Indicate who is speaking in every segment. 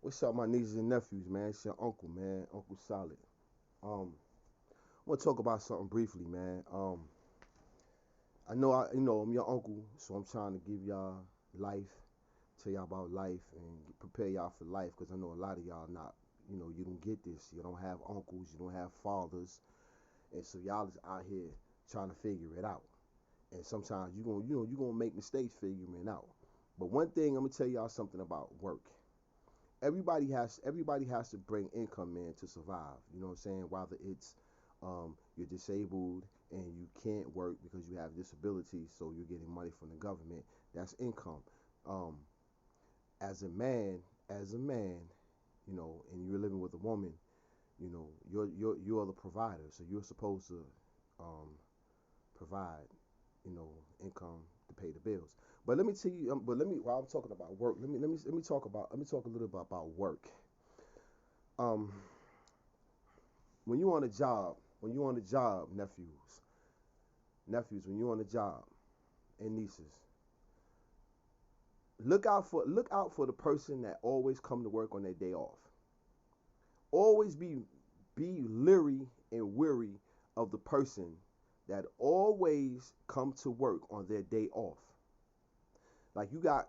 Speaker 1: What's up, my nieces and nephews, man? It's your uncle, man, Uncle Solid. I want to talk about something briefly, man. I'm your uncle, so I'm trying to give y'all life, tell y'all about life, and prepare y'all for life, because I know a lot of y'all not, you don't get this. You don't have uncles, you don't have fathers, and so y'all is out here trying to figure it out. And sometimes you gonna make mistakes figuring it out. But one thing I'm gonna tell y'all something about work. Everybody has to bring income in to survive. You know what I'm saying? Whether it's you're disabled and you can't work because you have disabilities, so you're getting money from the government. That's income. Um, as a man, and you're living with a woman, you're the provider, so you're supposed to um, provide, income to pay the bills. But let me tell you, while I'm talking about work, let me talk a little bit about work. Um, when you on a job, nephews, when you on a job, and nieces, look out for the person that always come to work on their day off. Always be leery and weary of the person that always come to work on their day off. Like you got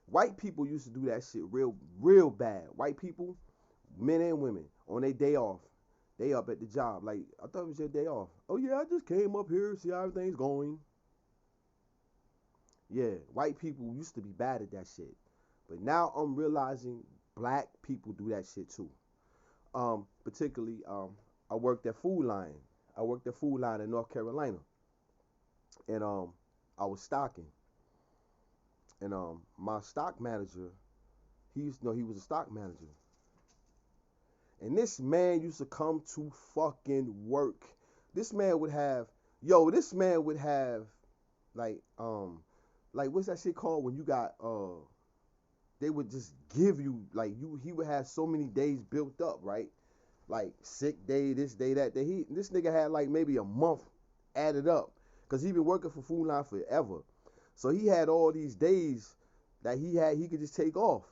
Speaker 1: white people used to do that shit real bad. White people, men and women, on their day off, they up at the job. Like, I thought it was your day off. Oh yeah, I just came up here to see how everything's going. Yeah, white people used to be bad at that shit. But now I'm realizing black people do that shit too. Particularly, I worked at Food Line. I worked at Food Line in North Carolina, and I was stocking, and my stock manager, he was a stock manager, and this man used to come to fucking work. This man would have, this man would have like what's that shit called when you got they would just give you like you he would have so many days built up, right? Like sick day, this day, that day. This nigga had like maybe a month added up because he been working for Food Line forever. So he had all these days that he could just take off.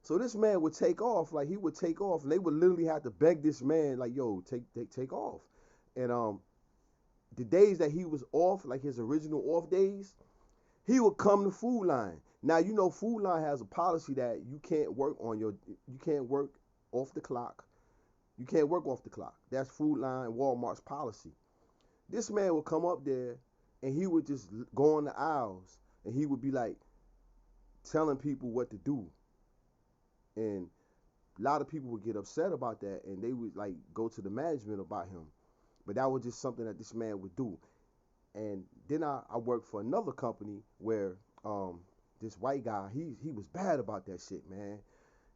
Speaker 1: So this man would take off, like he would take off, and they would literally have to beg this man, like, yo, take off. And the days that he was off, like his original off days, he would come to Food Line. Now you know Food Line has a policy that you can't work off the clock. You can't work off the clock. That's Food Line, Walmart's policy. This man would come up there and he would just go on the aisles and he would be like telling people what to do. And a lot of people would get upset about that and they would like go to the management about him. But that was just something that this man would do. And then I worked for another company where this white guy, he was bad about that shit, man.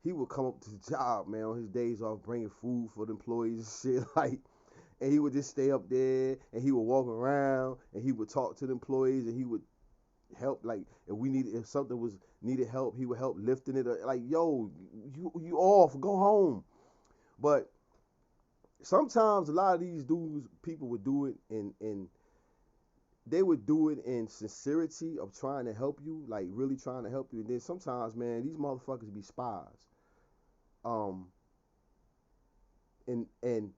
Speaker 1: He would come up to the job, man, on his days off, bringing food for the employees and shit, like, and he would just stay up there, and he would walk around, and he would talk to the employees, and he would help, like, if something was needed help, he would help lifting it, like, yo, you off, go home. But sometimes a lot of these dudes, people would do it, and they would do it in sincerity of trying to help you, like really trying to help you, and then sometimes, man, these motherfuckers be spies. Um, and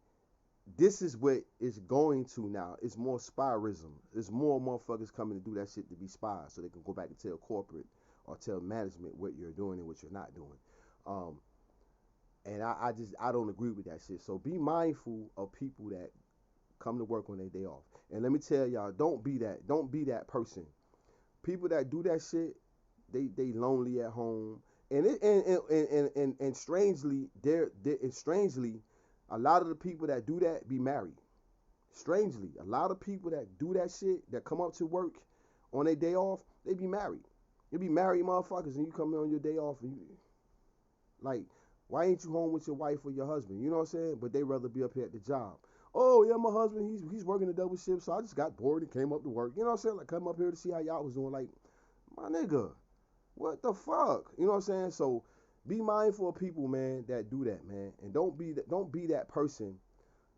Speaker 1: this is what it's going to now. It's more spyism. There's more motherfuckers coming to do that shit to be spies, so they can go back and tell corporate or tell management what you're doing and what you're not doing. Um, and I don't agree with that shit. So be mindful of people that come to work on their day off. And let me tell y'all, don't be that. Don't be that person. People that do that shit, they lonely at home. And strangely, strangely, a lot of the people that do that be married. Strangely, a lot of people that do that shit, that come up to work on their day off, they be married. They be married motherfuckers, and you come in on your day off, and you like, why ain't you home with your wife or your husband? You know what I'm saying? But they rather be up here at the job. Oh yeah, my husband, he's working a double shift, so I just got bored and came up to work. You know what I'm saying? Like, come up here to see how y'all was doing. Like, my nigga, what the fuck? You know what I'm saying? So be mindful of people, man, that do that, man, and don't be that person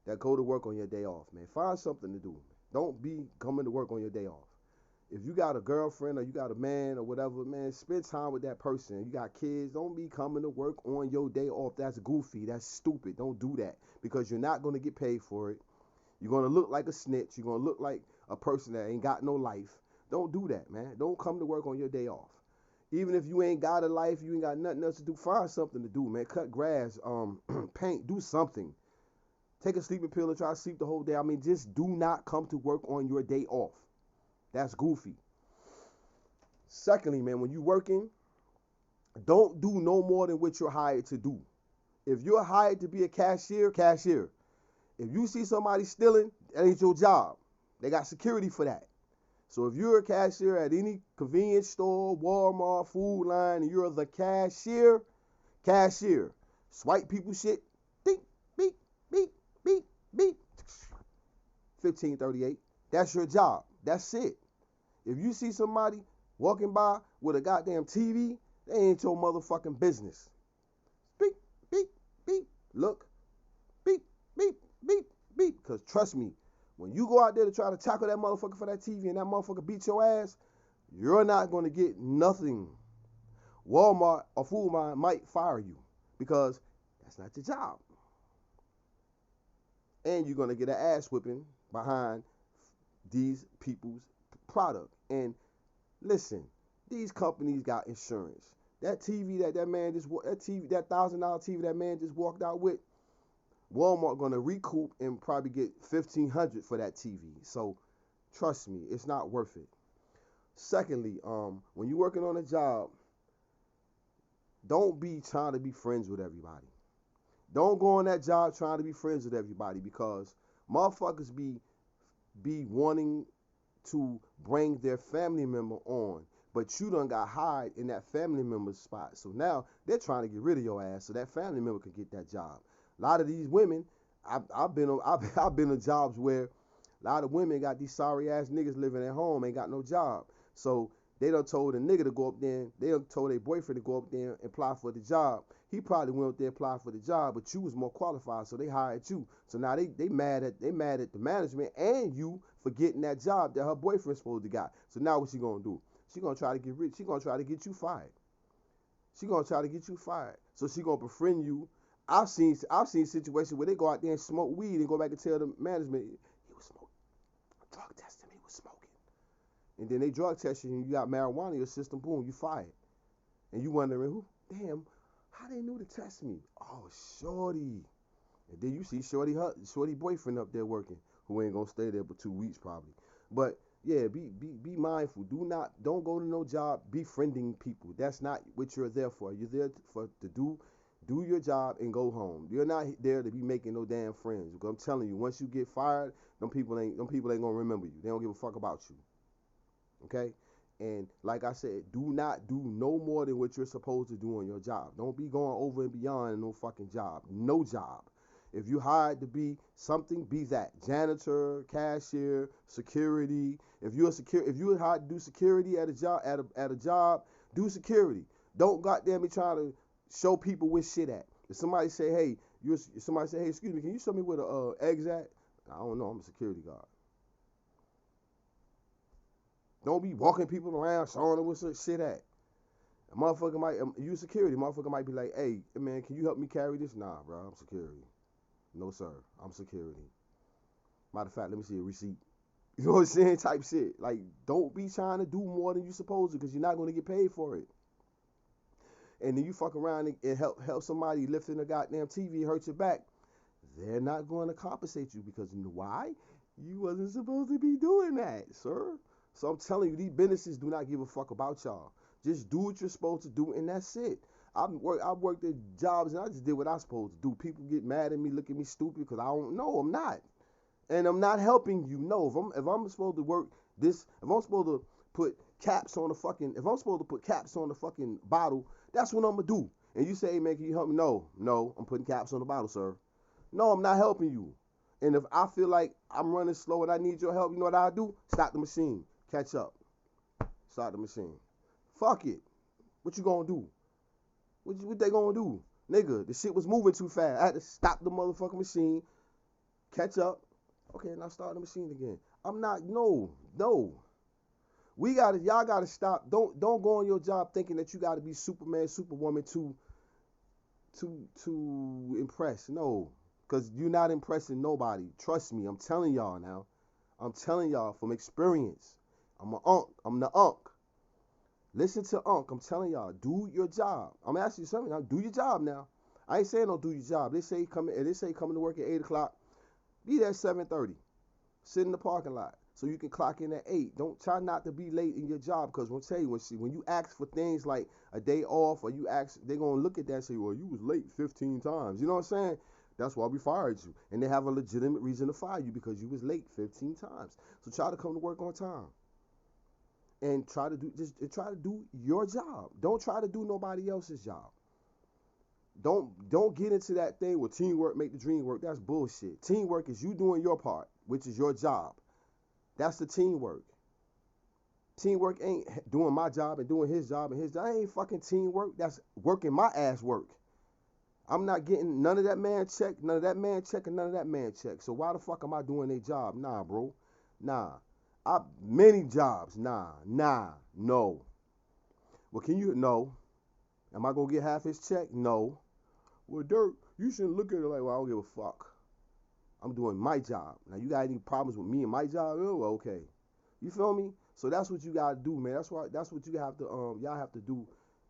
Speaker 1: that go to work on your day off, man. Find something to do. Don't be coming to work on your day off. If you got a girlfriend or you got a man or whatever, man, spend time with that person. You got kids, don't be coming to work on your day off. That's goofy. That's stupid. Don't do that because you're not going to get paid for it. You're going to look like a snitch. You're going to look like a person that ain't got no life. Don't do that, man. Don't come to work on your day off. Even if you ain't got a life, you ain't got nothing else to do, find something to do, man. Cut grass, paint, do something. Take a sleeping pill and try to sleep the whole day. I mean, just do not come to work on your day off. That's goofy. Secondly, man, when you working, don't do no more than what you're hired to do. If you're hired to be a cashier, cashier. If you see somebody stealing, that ain't your job. They got security for that. So if you're a cashier at any convenience store, Walmart, Food Line, and you're the cashier, cashier. Swipe people shit. Beep, beep, beep, beep, beep. 1538. That's your job. That's it. If you see somebody walking by with a goddamn TV, they ain't your motherfucking business. Beep, beep, beep. Look. Beep, beep, beep, beep. Because trust me, when you go out there to try to tackle that motherfucker for that TV and that motherfucker beat your ass, you're not going to get nothing. Walmart or Food Line might fire you because that's not your job. And you're going to get an ass whipping behind these people's product. And listen, these companies got insurance. That TV that man just that $1,000 TV that man just walked out with, Walmart gonna recoup and probably get $1,500 for that TV. So trust me, it's not worth it. Secondly, when you're working on a job, don't be trying to be friends with everybody. Don't go on that job trying to be friends with everybody because motherfuckers be wanting to bring their family member on, but you done got hired in that family member's spot. So now they're trying to get rid of your ass so that family member can get that job. A lot of these women, I've been on jobs where a lot of women got these sorry ass niggas living at home, ain't got no job. So they done told a nigga to go up there, they done told their boyfriend to go up there and apply for the job. He probably went up there and applied for the job, but you was more qualified, so they hired you. So now they mad at the management and you for getting that job that her boyfriend supposed to got. So now what she gonna do? She gonna try to get rich. She gonna try to get you fired. She gonna try to get you fired. So she gonna befriend you. I've seen situations where they go out there and smoke weed and go back and tell the management he was smoking. Drug testing, he was smoking. And then they drug test you and you got marijuana in your system, boom, you fired. And you wondering, damn, how they knew to test me? Oh, shorty. And then you see shorty boyfriend up there working, who ain't gonna stay there for 2 weeks probably. But yeah, be mindful. Don't go to no job befriending people. That's not what you're there for. You're there to do your job and go home. You're not there to be making no damn friends. Because I'm telling you, once you get fired, them people ain't gonna remember you. They don't give a fuck about you. Okay? And like I said, do not do no more than what you're supposed to do on your job. Don't be going over and beyond in no fucking job. No job. If you hired to be something, be that. Janitor, cashier, security. If you're hired to do security at a job, do security. Don't goddamn be trying to show people where shit at. If somebody say, hey, excuse me, can you show me where the eggs at? I don't know, I'm a security guard. Don't be walking people around showing them where shit at. A motherfucker might, you security, motherfucker might be like, hey, man, can you help me carry this? Nah, bro, I'm security. No, sir, I'm security. Matter of fact, let me see a receipt. You know what I'm saying? Type shit. Like, don't be trying to do more than you supposed to because you're not going to get paid for it. And then you fuck around and help somebody lifting a goddamn TV, hurt your back. They're not going to compensate you because you know why? You wasn't supposed to be doing that, sir. So I'm telling you, these businesses do not give a fuck about y'all. Just do what you're supposed to do, and that's it. I've worked at jobs, and I just did what I was supposed to do. People get mad at me, look at me stupid because I don't know. I'm not. And I'm not helping you. No, if I'm supposed to work this, if I'm supposed to put caps on the fucking bottle, that's what I'm going to do. And you say, hey, man, can you help me? No, I'm putting caps on the bottle, sir. No, I'm not helping you. And if I feel like I'm running slow and I need your help, you know what I do? Stop the machine. Catch up. Start the machine. Fuck it. What you gonna do? What they gonna do? Nigga, the shit was moving too fast. I had to stop the motherfucking machine, catch up. Okay, now start the machine again. I'm not, no. Y'all gotta stop. Don't go on your job thinking that you gotta be Superman, Superwoman to impress. No, because you're not impressing nobody. Trust me, I'm telling y'all now. I'm telling y'all from experience. I'm an unk. I'm the unk. Listen to unk. I'm telling y'all, do your job. I'm asking you something now. Do your job now. I ain't saying don't do your job. They say coming to work at 8 o'clock. Be there at 7:30. Sit in the parking lot so you can clock in at 8. Don't try not to be late in your job, because I'll tell you, when you ask for things like a day off, or you ask, they're gonna look at that and say, well, you was late 15 times. You know what I'm saying? That's why we fired you, and they have a legitimate reason to fire you because you was late 15 times. So try to come to work on time and try to do your job. Don't try to do nobody else's job. Don't get into that thing where teamwork make the dream work. That's bullshit. Teamwork is you doing your part, which is your job. That's the teamwork. Teamwork ain't doing my job and doing his job and his job. That ain't fucking teamwork. That's working my ass work. I'm not getting none of that man check, none of that man check, and none of that man check. So why the fuck am I doing their job? Nah, bro. Nah. Many jobs. No. Well, can you? No. Am I gonna get half his check? No. Well, Dirk, you shouldn't look at it like, well, I don't give a fuck. I'm doing my job. Now, you got any problems with me and my job? Oh, well, okay. You feel me? So that's what you gotta do, man. That's what you have to y'all have to do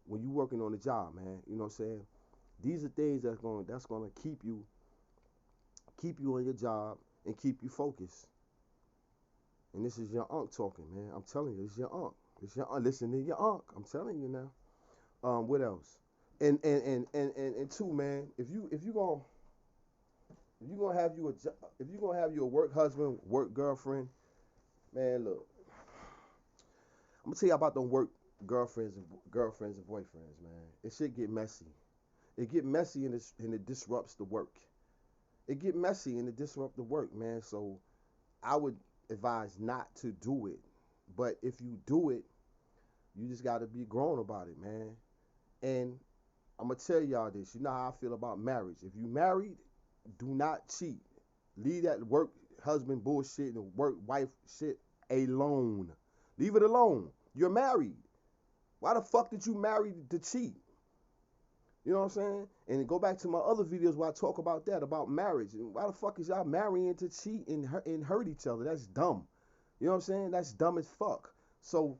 Speaker 1: when you working on the job, man. You know what I'm saying? These are things that's gonna keep you on your job and keep you focused. And this is your unk talking, man. I'm telling you, this is your unk. Listen to your unk. I'm telling you now. What else? And two, man, if you gonna have you a if you gonna have you a work husband, work girlfriend, man, look, I'm gonna tell you about them work girlfriends and boyfriends, man. It should get messy. It get messy and it disrupts the work. It get messy and it disrupts the work, man. So I would advise not to do it. But if you do it, you just gotta be grown about it, man. And I'm gonna tell y'all this. You know how I feel about marriage. If you married, do not cheat. Leave that work husband bullshit and work wife shit alone. Leave it alone. You're married. Why the fuck did you marry to cheat? You know what I'm saying? And go back to my other videos where I talk about that, about marriage. And why the fuck is y'all marrying to cheat and hurt each other? That's dumb. You know what I'm saying? That's dumb as fuck. So,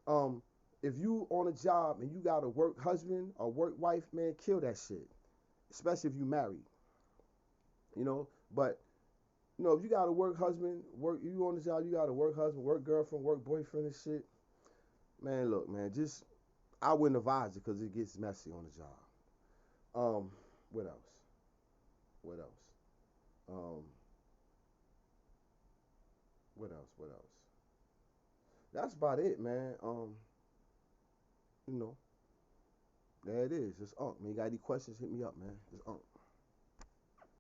Speaker 1: um, if you on a job and you got a work husband or work wife, man, kill that shit. Especially if you married. You know, but if you got a work husband, you on the job, you got a work husband, work girlfriend, work boyfriend and shit. Man, look, man, just I wouldn't advise it because it gets messy on the job. What else? What else? Um, what else? What else? That's about it, man. You know, there it is. It's Unk. Man, you got any questions? Hit me up, man. It's Unk.